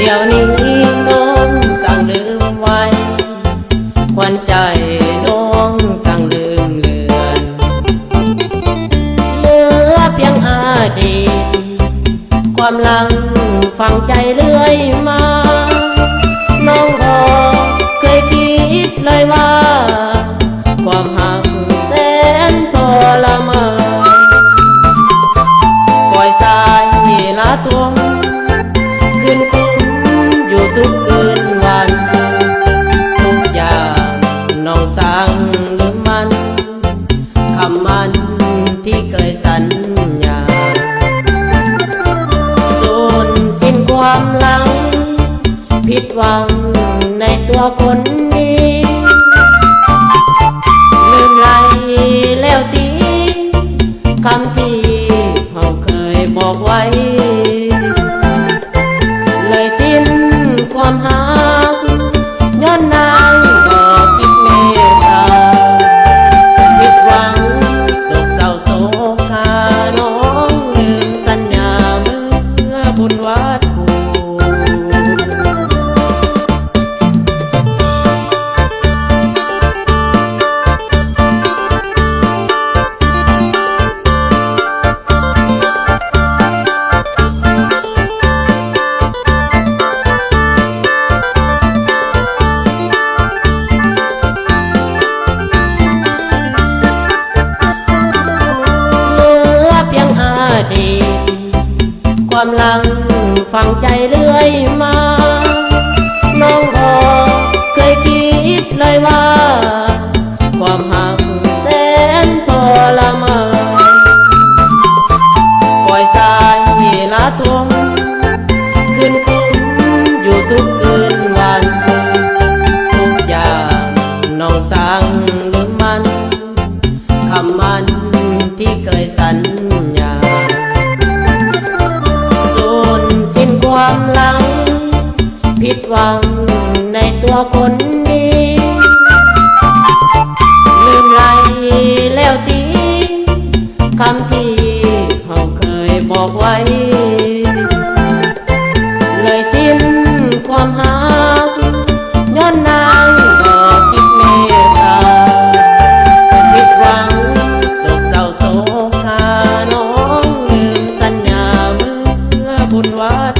เดี๋ยวนี้น้องสั่งลืมไว้ควันใจน้องสั่งลืมเลือนเหลือเพียงอดีตความหลังฝังใจเรื่อยมาน้องก็เคยคิดเลยว่าความหักแสนทรมานปล่อยสายละทวงคืนคุ้มอยู่ทุกคืนวันทุกอย่างน้องสั่งลืมมันคำมันที่เคยสัญญาสูญสิ้นความหลังผิดหวังในตัวคนนี้ลืมไหลแล้วตีคำที่เขาเคยบอกไว้เลยสิ้นความหักย้อนนางก็คิดเมตตาผิดหวังโศกเศร้าโศกาน้องลืมสัญญาเมื่อบุญวัดภูความหลังฝังใจเรื่อยมาน้องก็เคยคิดเลยว่าความหักแสนทรมานปล่อยสายละทวงคืนคุ้มอยู่ทุกคืนวันทุกอย่างน้องสั่งลืมมันคำมันที่เคยสัญญาความหลังผิดหวังในตัวคนนี้ลืมไหลแล้วตีคำที่เขาเคยบอกไว้เลยสิ้นความหักย้อนนางก็คิดเมตตาผิดหวังโศกเศร้าโศกาน้องลืมสัญญาเมื่อบุญวัด